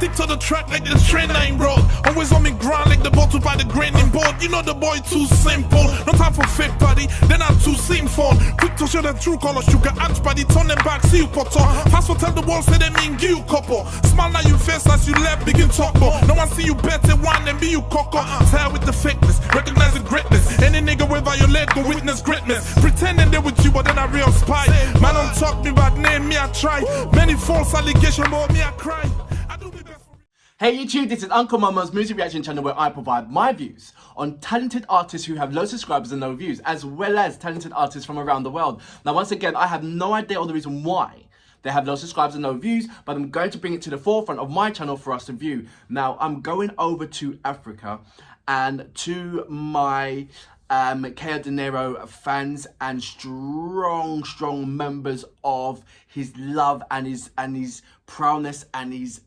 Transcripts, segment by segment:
stick to the track like the train I ain't road. Always on me grind like the bottle by the graining board. You know the boy too simple. No time for fake body, then I'm too sinful. Quick to show the true color, sugar axe body, turn them back, see you potter. Fast for tell the world, say they mean give you couple. Smile now you face as you left, begin talk more. No one see you better one than be you cocker. Tell with the fakeness, recognize the greatness. Any nigga will violate, go witness greatness. Pretending they with you, but then a real spy. Man don't talk me bad name, me I try. Many false allegations, but me I cry. I do my best for Hey YouTube, this is Uncle Mama's music reaction channel where I provide my views on talented artists who have low subscribers and no views, as well as talented artists from around the world. Now once again, I have no idea on the reason why they have low subscribers and no views, but I'm going to bring it to the forefront of my channel for us to view. Now I'm going over to Africa and to my Denero fans and strong members of his love and his proudness and his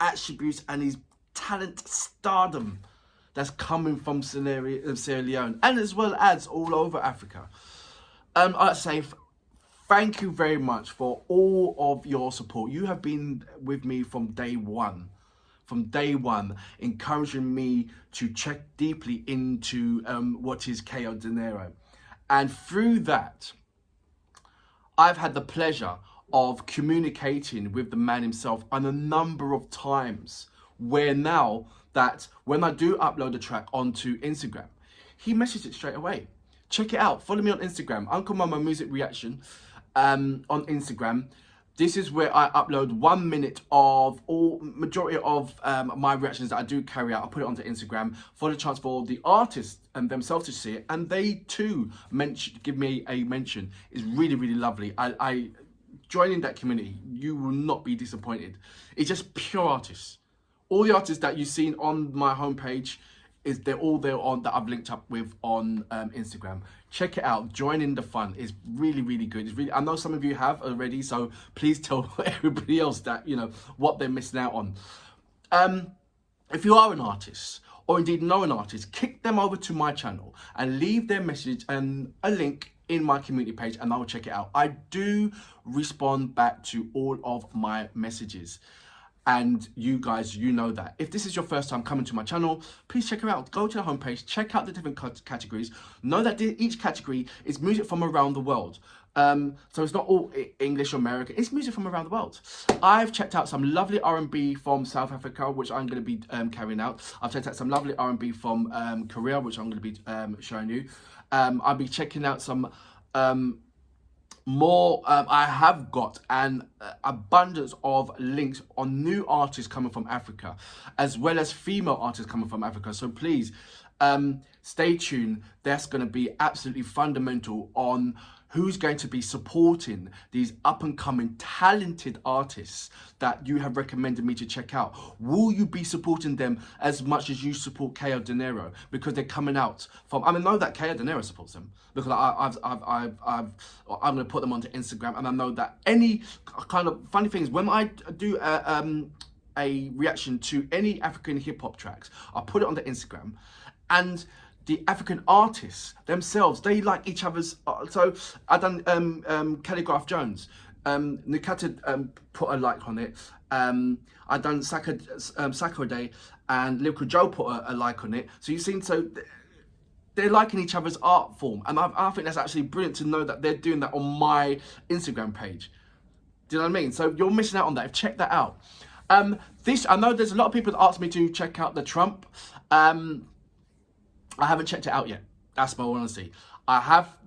attributes and his talent stardom that's coming from Sierra Leone and as well as all over Africa. I'd say thank you very much for all of your support. You have been with me from day one. Encouraging me to check deeply into what is KO Denero. And through that, I've had the pleasure of communicating with the man himself on a number of times, where now that when I do upload a track onto Instagram, he messages it straight away. Check it out. Follow me on Instagram, Uncle Mama Music Reaction on Instagram. This is where I upload 1 minute of majority of my reactions that I do carry out. I put it onto Instagram for the chance for the artists and themselves to see it, and they too give me a mention. It's really lovely. I joining that community, you will not be disappointed. It's just pure artists. All the artists that you've seen on my homepage they're all there on that I've linked up with on Instagram. Check it out. Join in the fun. It's really good. It's really, I know some of you have already, so please tell everybody else that, you know, what they're missing out on. If you are an artist or indeed know an artist, kick them over to my channel and leave their message and a link in my community page and I will check it out. I do respond back to all of my messages. And you guys, you know that. If this is your first time coming to my channel, please check it out. Go to the homepage, check out the different categories. Know that each category is music from around the world. So it's not all English or American, it's music from around the world. I've checked out some lovely R&B from South Africa, which I'm going to be carrying out. I've checked out some lovely R&B from Korea, which I'm going to be showing you. I'll be checking out some more. I have got an abundance of links on new artists coming from Africa, as well as female artists coming from Africa. So please stay tuned. That's going to be absolutely fundamental on who's going to be supporting these up-and-coming talented artists that you have recommended me to check out. Will you be supporting them as much as you support KO Denero? Because they're coming out from, I know that KO Denero supports them, because I'm going to put them onto Instagram, and I know that any kind of funny things, when I do a reaction to any African hip-hop tracks, I put it on the Instagram, and the African artists themselves, they like each other's. So I done Calligraph Jones, Nikata put a like on it. I done Sacco Day, and Lyrical Joe put a like on it. So you've seen, so they're liking each other's art form, and I think that's actually brilliant to know that they're doing that on my Instagram page. Do you know what I mean? So you're missing out on that. Check that out. I know there's a lot of people that asked me to check out the Trump. I haven't checked it out yet. That's my honesty. I have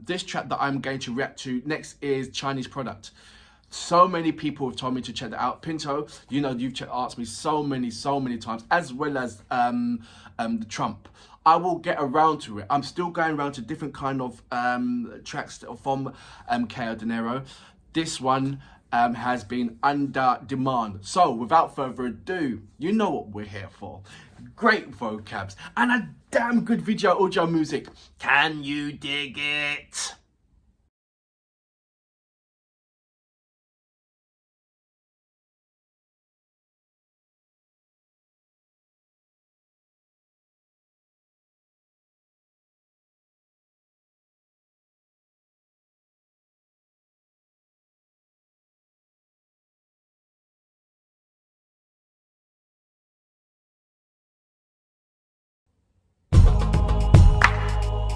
this track that I'm going to react to next is Chinese Product. So many people have told me to check that out. Pinto, you know, you've asked me so many times, as well as the Trump. I will get around to it. I'm still going around to different kind of tracks from KO Denero. This one has been under demand. So without further ado, you know what we're here for. Great vocabs and a damn good video audio music. Can you dig it?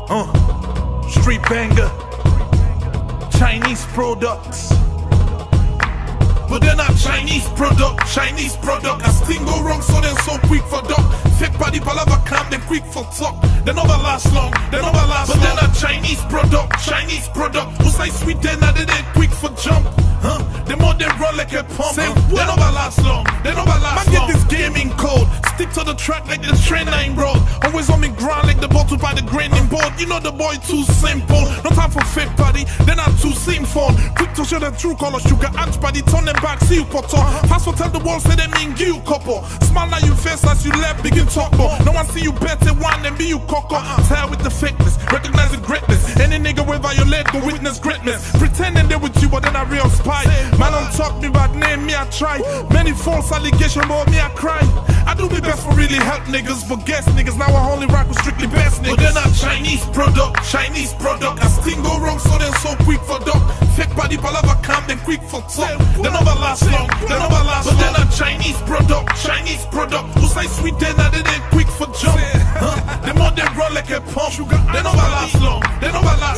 Street banger, Chinese products. But they're not Chinese product. I still go wrong, so they're so quick for duck. Fake body palava camp, they're quick for talk. They never last long, but they're not Chinese product. Who say sweet, they're not, they're quick for jump. The more they run like a pump. They never last long, Man, get this gaming code. Stick to the track like the train line road. Always on me grind like the bottle by the graining board. You know the boy too simple. No time for fake body, they're not too sinful. Quick to show the true color, sugar ant body, turn them back, see you poto. Fast for tell the world, say they mean give you couple. Smile now you face as you left, begin talk more. No one see you better, one and be you coco. Tell with the fakeness, recognize the greatness. Any nigga will violate, go witness greatness. Pretending they with you, but then a real spy. Man don't talk me bad name, me I try. Many false allegations, but me I cry. I do my best for really help niggas, but guess niggas now I only rock with strictly best niggas. But they're not Chinese product. I still go wrong, so they're so quick for duck. Fake body palava camp, they quick for talk. They never last long, but they're not Chinese product. Who say sweet, they're not, they're quick for jump. The more they run like a pump, they never last long,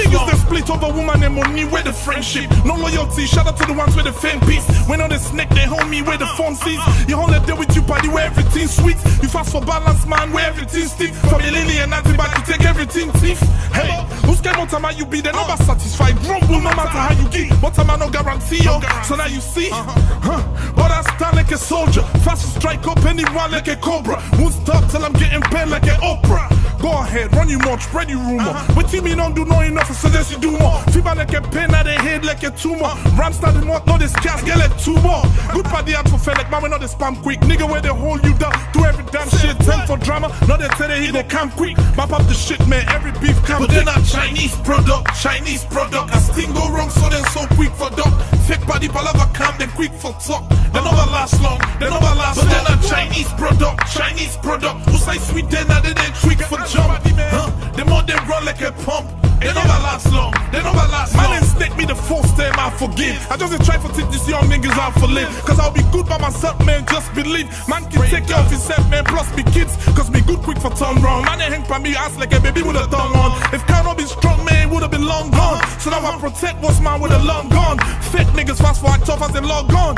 Niggas that split over woman and money, where the friendship, no loyalty. Shout out to the ones with the fan piece. When on the snake, they hold me where the phone sees. You only there with you party where everything's sweet. You fast for balance, man, where everything's stiff. From your lily and anti back, you take everything thief. Hey, who's care what time you be? They never satisfied. Grumble no matter how you get. What time I no guarantee you. So now you see, but I stand like a soldier. Fast to strike up anyone like a cobra. Won't stop till I'm getting paid like an Oprah. Go ahead, run you much, spread you rumor. But you me don't do no enough, I suggest you do more. Fever like a pain at the head like a tumor. Ram started more, no this cast, get like 2 more. Good party out for fair, like man, we know they spam quick. Nigga where they hold you down, do every damn shit. 10 for drama, now they tell you he go come quick. Map up the shit, man, every beef come. But they're not Chinese product. I still go wrong, so they're so quick for duck. Fake body palava camp, they quick for talk. They never last long, but they're not Chinese product. Who say sweet, they're not, they're quick for jump. The more they run like a pump, they never last long, Man and snake me the first time I forgive. I just try to teach these young niggas how to live. Cause I'll be good by myself, man, just believe. Man can take care of himself, man, plus me kids. Cause me good quick for turn round. Man ain't hang by me ass like a baby with a thumb on. If can't be strong, man, would have been long gone. So now I protect what's mine with a long gun. Fake niggas fast for act tough as they log on.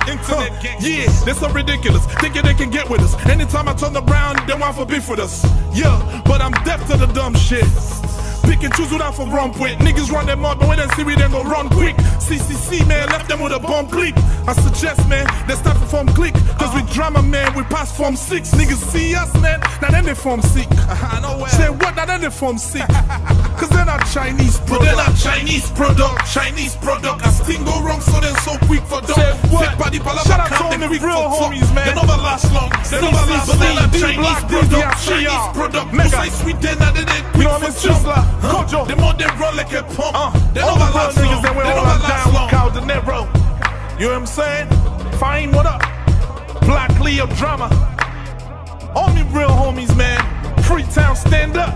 Yeah, they're so ridiculous, thinking they can get with us. Anytime I turn around, they want for beef with us. Yeah, but I'm deaf to the dumb shit. Pick and choose who that for run with. Niggas run them up, but when they see we then go run quick. CCC, man, left them with a bomb click. I suggest, man, they start to form click. Cause we drama, man, we pass form 6. Niggas see us, man, now then they form sick. Say what, now then they form sick. Cause they're not Chinese product. But they're not Chinese product. I still go wrong, so they're so quick for dog. Fake body palava Shout out camp, to they the quick real for homies, talk. man. They never last long, but they're not Chinese product. Who say sweet, they're not, they're quick for jump. Kojo. The more they run like a pump, they All never the real last long. niggas that went They all never down last with long. Denero. You know what I'm saying? Fine, what up? Black Leo drama. All me real homies, man. Freetown, stand up.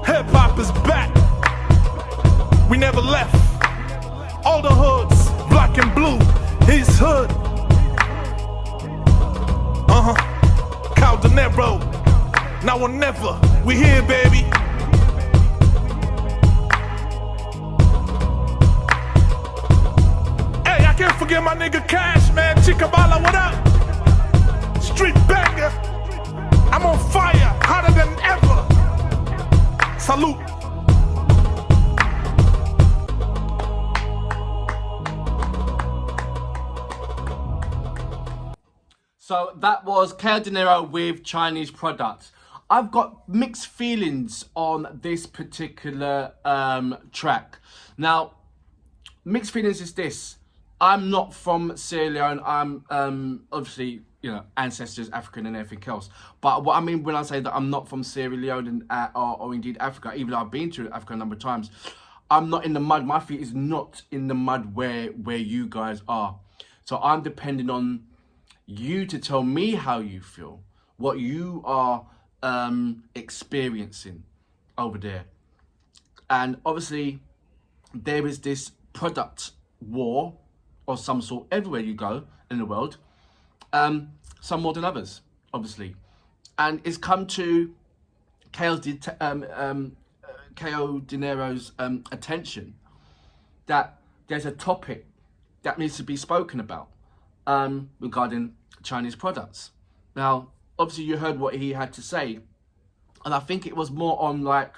Hip hop is back. We never left. All the hoods, black and blue, his hood. Cal Denero. Now or never. We here, baby. Hey, I can't forget my nigga Cash, man. Chicabala, what up? Street banger. I'm on fire, hotter than ever. Salute. So that was Denero with Chinese products. I've got mixed feelings on this particular track. Now, mixed feelings is this. I'm not from Sierra Leone. I'm obviously, you know, ancestors, African and everything else. But what I mean when I say that I'm not from Sierra Leone or indeed Africa, even though I've been to Africa a number of times, I'm not in the mud. My feet is not in the mud where you guys are. So I'm depending on you to tell me how you feel, what you are experiencing over there. And obviously there is this product war of some sort everywhere you go in the world, some more than others, obviously. And it's come to KL's Ko Dinero's attention that there's a topic that needs to be spoken about regarding Chinese products. Now, obviously, you heard what he had to say, and I think it was more on like,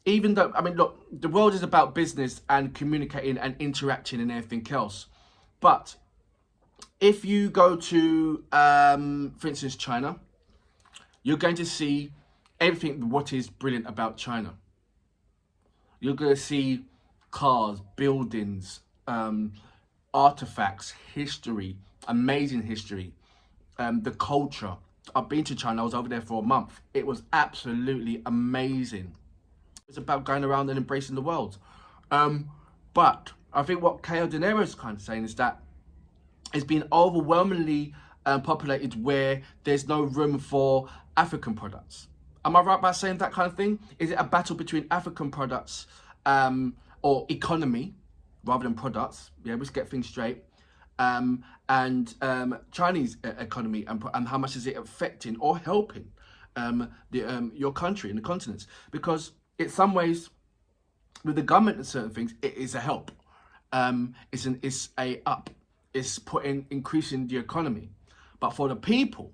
even though, I mean, look, the world is about business and communicating and interacting and everything else. But if you go to, for instance, China, you're going to see everything what is brilliant about China. You're going to see cars, buildings, artifacts, history, amazing history, the culture. I've been to China. I was over there for a month. It was absolutely amazing. It's about going around and embracing the world. But I think what Ko Dinero is kind of saying is that it's been overwhelmingly populated where there's no room for African products. Am I right by saying that kind of thing? Is it a battle between African products or economy rather than products? Yeah, let's get things straight. And Chinese economy and how much is it affecting or helping your country and the continents? Because in some ways, with the government and certain things, it is a help. It's a up. It's increasing the economy. But for the people,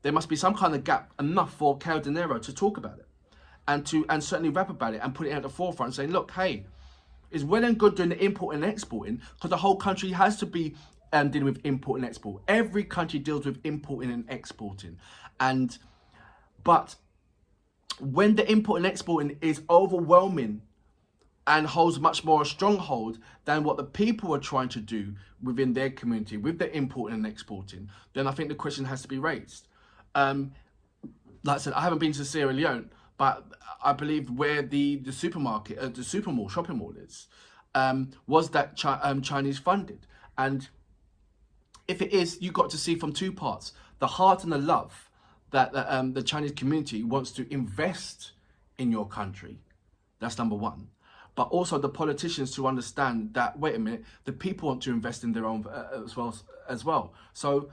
there must be some kind of gap enough for Ko Dinero to talk about it and certainly rap about it and put it at the forefront and say, look, hey, it's well and good doing the import and exporting because the whole country has to be dealing with import and export. Every country deals with importing and exporting. But when the import and exporting is overwhelming and holds much more a stronghold than what the people are trying to do within their community with the importing and exporting, then I think the question has to be raised. Like I said, I haven't been to Sierra Leone, but I believe where the supermarket, the supermall, shopping mall is, was that Chinese funded. And if it is, you got to see from two parts, the heart and the love that the Chinese community wants to invest in your country. That's number one. But also the politicians to understand that, wait a minute, the people want to invest in their own as well. So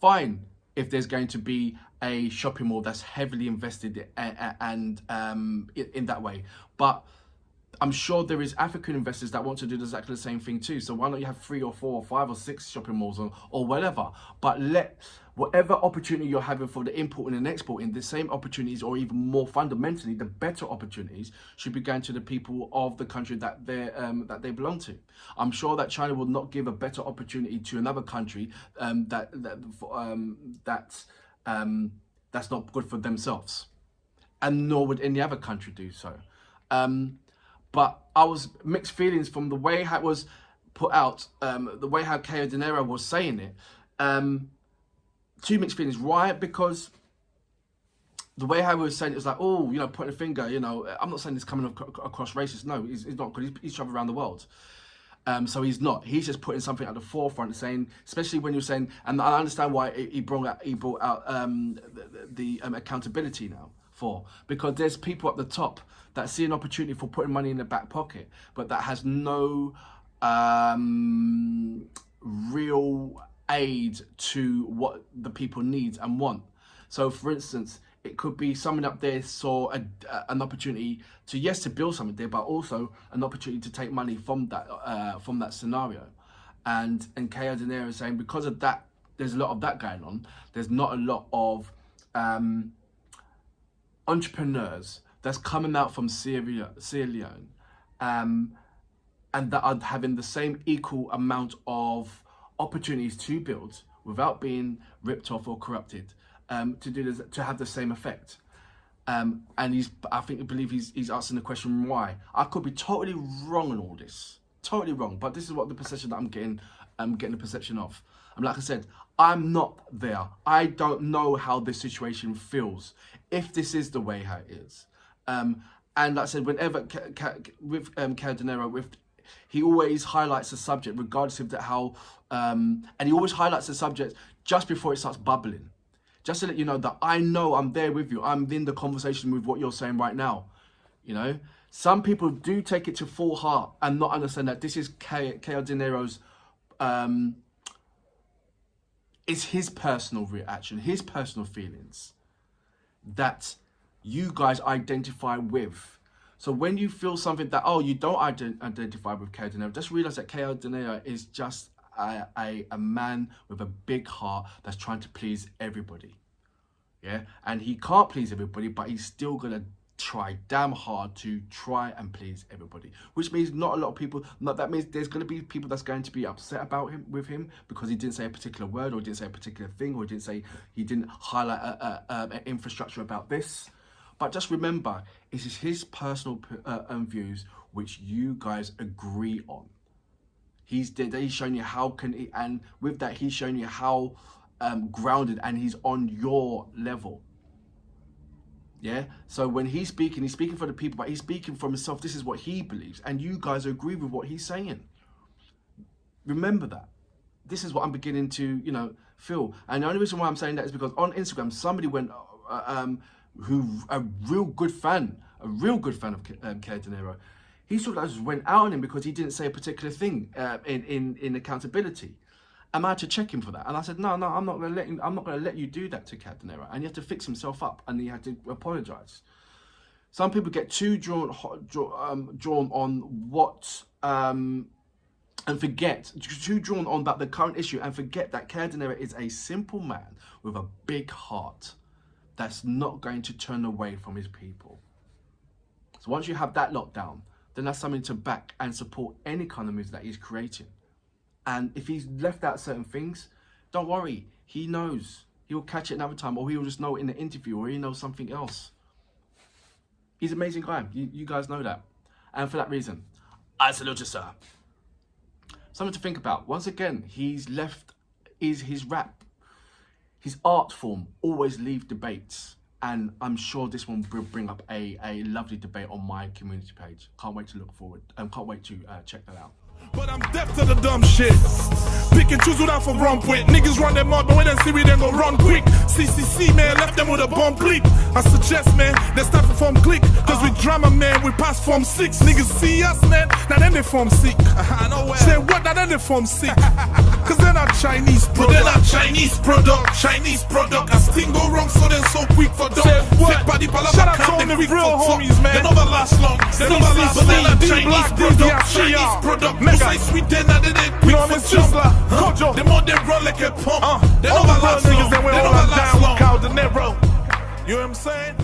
fine if there's going to be a shopping mall that's heavily invested and in that way. But I'm sure there is African investors that want to do exactly the same thing too. So why don't you have 3 or 4 or 5 or 6 shopping malls or whatever? But let whatever opportunity you're having for the importing and exporting, the same opportunities or even more fundamentally, the better opportunities should be going to the people of the country that they belong to. I'm sure that China will not give a better opportunity to another country that's not good for themselves, and nor would any other country do so. But I was mixed feelings from the way how it was put out, the way how Ko Dinero was saying it. Two mixed feelings. Why? Because the way how he was saying it was like, oh, pointing a finger, I'm not saying this coming across racist. No, he's not, because he's traveled around the world. So he's not. He's just putting something at the forefront, saying, especially when you're saying, and I understand why he brought out the accountability now for, because there's people at the top that see an opportunity for putting money in their back pocket, but that has no real aid to what the people need and want. So, for instance, it could be someone up there saw an opportunity to build something there, but also an opportunity to take money from that scenario. And Ko Dinero is saying because of that, there's a lot of that going on. There's not a lot of entrepreneurs that's coming out from Sierra Leone, and that are having the same equal amount of opportunities to build without being ripped off or corrupted, to do this, to have the same effect. And I believe he's asking the question why. I could be totally wrong on all this, totally wrong, but this is what the perception that I'm getting the perception of. And like I said, I'm not there. I don't know how this situation feels, if this is the way how it is. And like I said, whenever with Ko Dinero, he always highlights the subject, regardless of how, and he always highlights the subject just before it starts bubbling, just to let you know that I know I'm there with you. I'm in the conversation with what you're saying right now. Some people do take it to full heart and not understand that this is Ko Dinero's, it's his personal reaction, his personal feelings that you guys identify with. So when you feel something that, oh, you don't identify with KO Denero, just realize that KO Denero is just a man with a big heart that's trying to please everybody. Yeah, and he can't please everybody, but he's still gonna try damn hard to try and please everybody, which means not a lot of people, that means there's going to be people that's going to be upset about him, with him, because he didn't say a particular word, or didn't say a particular thing, or he didn't highlight an infrastructure about this. But just remember, it is his personal views which you guys agree on. He's showing you how can he, and with that he's showing you how grounded, and he's on your level. Yeah, so when he's speaking for the people, but he's speaking for himself. This is what he believes, and you guys agree with what he's saying. Remember that. This is what I'm beginning to, feel. And the only reason why I'm saying that is because on Instagram, somebody went, a real good fan of KO Denero. He sort of just went out on him because he didn't say a particular thing in accountability. Am I to check him for that? And I said, no, I'm not going to let you do that to KO Denero. And he had to fix himself up, and he had to apologize. Some people get too drawn on what and forget, too drawn on about the current issue, and forget that KO Denero is a simple man with a big heart that's not going to turn away from his people. So once you have that locked down, then that's something to back and support any kind of moves that he's creating. And if he's left out certain things, don't worry. He knows. He'll catch it another time, or he'll just know it in the interview, or he knows something else. He's an amazing guy. You guys know that. And for that reason, I salute you, sir. Something to think about. Once again, his rap, his art form always leave debates. And I'm sure this one will bring up a lovely debate on my community page. Can't wait to look forward. Can't wait to check that out. But I'm deaf to the dumb shit. Pick and choose who that for run with. Niggas run them out, but when they see we then go run quick. CCC, man, left them with a bomb click. I suggest, man, they start to form click. Cause we drama, man, we pass form 6. Niggas see us, man, now then they form sick. Say what, now then they form sick. Cause they're not Chinese product. They're not Chinese product. Chinese product. As things go wrong, so they're so quick for dog. Fake body palava, shout out to all the real homies, man. They never last long. They never last, but they're not Chinese product. Chinese product. Say sweet, then I did it quick for jump. The more they run like a pump. They never last long. They never last long. You know what I'm saying?